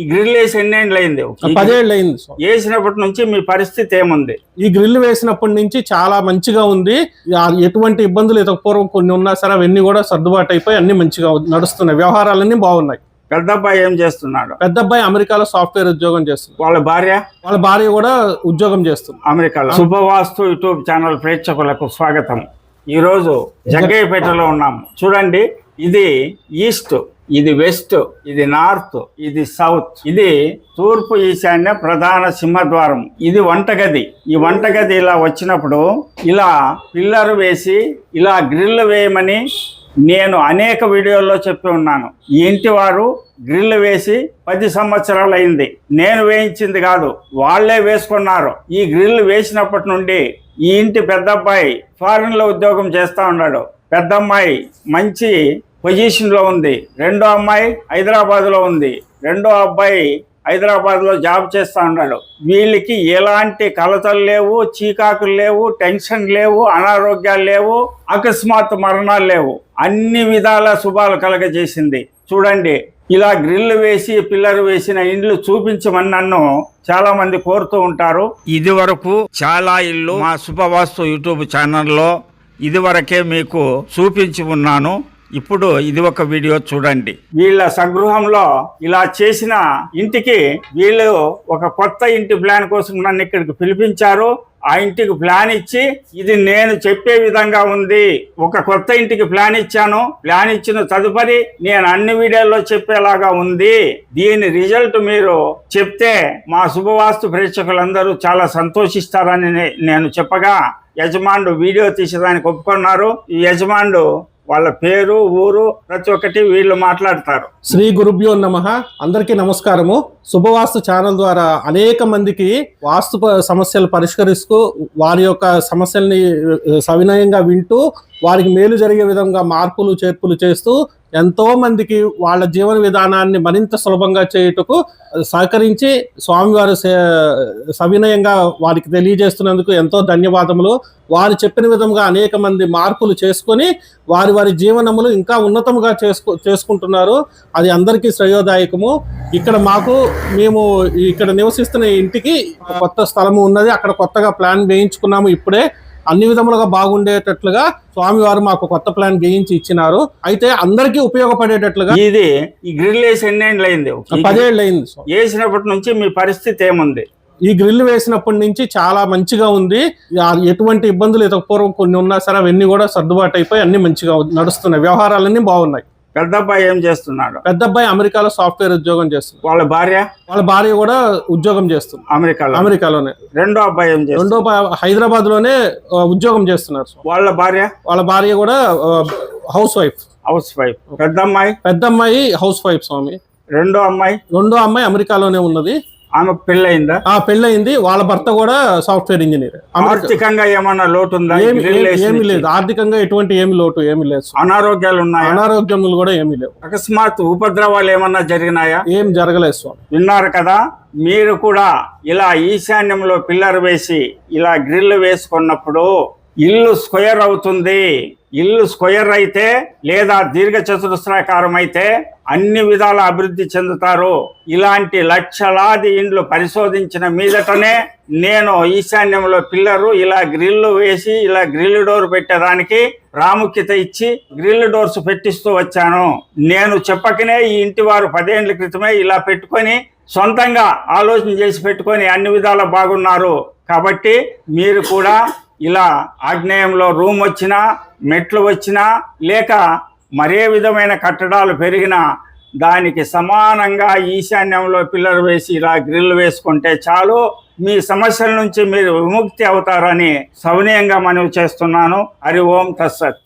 ఈ గ్రిల్ వేసి ఎన్నేళ్ళు అయింది? 10 ఏళ్ళు అయింది. వేసినప్పటి నుంచి మీ పరిస్థితి ఏముంది? ఈ గ్రిల్ వేసినప్పటి నుంచి చాలా మంచిగా ఉంది. ఎటువంటి ఇబ్బందులు పూర్వం కొన్ని ఉన్నా సరే అవన్నీ కూడా సర్దుబాటు అయిపోయి అన్ని మంచిగా నడుస్తున్నాయి. వ్యవహారాలన్నీ బాగున్నాయి. పెద్ద అబ్బాయి ఏం చేస్తున్నాడు? పెద్ద అబ్బాయి అమెరికాలో సాఫ్ట్వేర్ ఉద్యోగం చేస్తుంది. వాళ్ళ భార్య కూడా ఉద్యోగం చేస్తుంది అమెరికాలో. శుభవాస్తు యూట్యూబ్ ఛానల్ ప్రేక్షకులకు స్వాగతం. ఈరోజు జగ్గయ్యపేటలో ఉన్నాము. చూడండి, ఇది ఈస్ట్, ఇది వెస్ట్, ఇది నార్త్, ఇది సౌత్. ఇది తూర్పు ఈశాన్య ప్రధాన సింహద్వారం. ఇది వంటగది. ఈ వంటగది ఇలా వచ్చినప్పుడు ఇలా పిల్లర్ వేసి ఇలా గ్రిల్ వేయమని నేను అనేక వీడియోల్లో చెప్పి ఉన్నాను. ఈ ఇంటి వారు గ్రిల్ వేసి 10 సంవత్సరాలు అయింది. నేను వేయించింది కాదు, వాళ్లే వేసుకున్నారు. ఈ గ్రిల్ వేసినప్పటి నుండి ఈ ఇంటి పెద్ద అబ్బాయి ఫారిన్ లో ఉద్యోగం చేస్తా ఉన్నాడు. పెద్ద అమ్మాయి మంచి పొజిషన్ లో ఉంది. రెండో అమ్మాయి హైదరాబాద్ లో ఉంది. రెండో అబ్బాయి హైదరాబాద్ లో జాబ్ చేస్తా ఉన్నాడు. వీళ్ళకి ఎలాంటి కలతలు లేవు, చీకాకులు లేవు, టెన్షన్ లేవు, అనారోగ్యాలు లేవు, అకస్మాత్ మరణాలు లేవు. అన్ని విధాల శుభాలు కలగజేసింది. చూడండి, ఇలా గ్రిల్ వేసి పిల్లర్ వేసిన ఇండ్లు చూపించమని నన్ను చాలా మంది కోరుతూ ఉంటారు. ఇది వరకు చాలా ఇల్లు మా శుభవాస్తు యూట్యూబ్ ఛానల్లో ఇదివరకే మీకు చూపించి ఉన్నాను. ఇప్పుడు ఇది ఒక వీడియో చూడండి. వీళ్ళ స్వగృహంలో ఇలా చేసిన ఇంటికి వీళ్ళు ఒక కొత్త ఇంటి ప్లాన్ కోసం నన్ను ఇక్కడికి పిలిపించారు. ఆ ఇంటికి ప్లాన్ ఇచ్చి ఇది నేను చెప్పే విధంగా ఉంది. ఒక కొత్త ఇంటికి ప్లాన్ ఇచ్చాను. ప్లాన్ ఇచ్చిన తదుపరి నేను అన్ని వీడియోల్లో చెప్పేలాగా ఉంది. దీని రిజల్ట్ మీరు చెప్తే మా శుభవాస్తు ప్రేక్షకులందరూ చాలా సంతోషిస్తారని నేను చెప్పగా యజమానుడు వీడియో తీసేదానికి ఒప్పుకున్నారు. ఈ యజమానుడు వాళ్ళ పేరు, ఊరు ప్రతి ఒక్కటి వీళ్ళు మాట్లాడతారు. శ్రీ గురుభ్యో నమః. అందరికీ నమస్కారము. శుభవాస్తు ఛానల్ ద్వారా అనేక మందికి వాస్తు సమస్యలు పరిష్కరిస్తూ వారి యొక్క సమస్యల్ని సవినయంగా వింటూ వారికి మేలు జరిగే విధంగా మార్పులు చేర్పులు చేస్తూ ఎంతో మందికి వాళ్ళ జీవన విధానాన్ని మరింత సులభంగా చేయుటకు సహకరించి స్వామివారు సవినయంగా వారికి తెలియజేస్తున్నందుకు ఎంతో ధన్యవాదములు. వారు చెప్పిన విధంగా అనేక మంది మార్పులు చేసుకొని వారి జీవనములు ఇంకా ఉన్నతంగా చేసుకుంటున్నారు. అది అందరికీ శ్రేయోదాయకము. ఇక్కడ మేము ఇక్కడ నివసిస్తున్న ఇంటికి కొత్త స్థలము ఉన్నది. అక్కడ కొత్తగా ప్లాన్ వేయించుకున్నాము. ఇప్పుడే అన్ని విధములుగా బాగుండేటట్లుగా స్వామివారు మాకు కొత్త ప్లాన్ వేయించి ఇచ్చినారు. అయితే అందరికీ ఉపయోగపడేటట్లుగా. ఇది ఈ గ్రిల్ వేసి ఎన్నేళ్ళు అయింది? 10 ఏళ్ళు అయింది. వేసినప్పటి నుంచి మీ పరిస్థితి ఏముంది? ఈ గ్రిల్ వేసినప్పటి నుంచి చాలా మంచిగా ఉంది. ఎటువంటి ఇబ్బందులు పూర్వం కొన్ని ఉన్నా సరే అవన్నీ కూడా సర్దుబాటు అయిపోయి అన్ని మంచిగా నడుస్తున్నాయి. వ్యవహారాలన్నీ బాగున్నాయి. పెద్ద అబ్బాయి ఏం చేస్తున్నాడు? పెద్ద అబ్బాయి అమెరికాలో సాఫ్ట్వేర్ ఉద్యోగం చేస్తుంది. వాళ్ళ భార్య కూడా ఉద్యోగం చేస్తుంది అమెరికాలోనే. రెండో అబ్బాయి ఏం చేస్తుంది? రెండో హైదరాబాద్ లోనే ఉద్యోగం చేస్తున్నారు. వాళ్ళ భార్య కూడా హౌస్ వైఫ్. పెద్ద అమ్మాయి హౌస్ వైఫ్ స్వామి. రెండో అమ్మాయి అమెరికాలోనే ఉన్నది. ఆమె పెళ్ళయిందా? పెళ్ళయింది. వాళ్ళ భర్త కూడా సాఫ్ట్వేర్ ఇంజనీర్. ఆర్థికంగా ఏమన్నా లోటు ఉందా? ఏమీ లేదు. ఆర్థికంగా ఎటువంటి లోటు ఏమి లేదు. అనారోగ్యాలు ఉన్నాయి? అనారోగ్యములు కూడా ఏమీ లేవు. అకస్మాత్ ఉపద్రవాలు ఏమన్నా జరిగినాయా? ఏం జరగలేదు స్వామి. విన్నారు కదా. మీరు కూడా ఇలా ఈశాన్యంలో పిల్లర్ వేసి ఇలా గ్రిల్ వేసుకున్నప్పుడు ఇల్లు స్క్వేర్ అవుతుంది. ఇల్లు స్క్వేర్ అయితే లేదా దీర్ఘ చతురస్రాకారం అయితే అన్ని విధాల అభివృద్ధి చెందుతారు. ఇలాంటి లక్షలాది ఇండ్లు పరిశోధించిన మీదటనే నేను ఈశాన్యంలో పిల్లరు ఇలా గ్రిల్ వేసి ఇలా గ్రిల్ డోర్ పెట్టడానికి ప్రాముఖ్యత ఇచ్చి గ్రిల్ డోర్స్ పెట్టిస్తూ వచ్చాను. నేను చెప్పకనే ఈ ఇంటి వారు 10 ఏళ్ల క్రితమే ఇలా పెట్టుకొని సొంతంగా ఆలోచన చేసి పెట్టుకొని అన్ని విధాలా బాగున్నారు. కాబట్టి మీరు కూడా ఇలా ఆగ్నేయంలో రూమ్ వచ్చినా, మెట్లు వచ్చినా, లేక మరే విధమైన కట్టడాలు పెరిగినా దానికి సమానంగా ఈశాన్యంలో పిల్లర్ వేసి ఇలా గ్రిల్ వేసుకుంటే చాలు. మీ సమస్యల నుంచి మీరు విముక్తి అవుతారని సవినయంగా మనవి చేస్తున్నాను. హరి ఓం తత్సత్.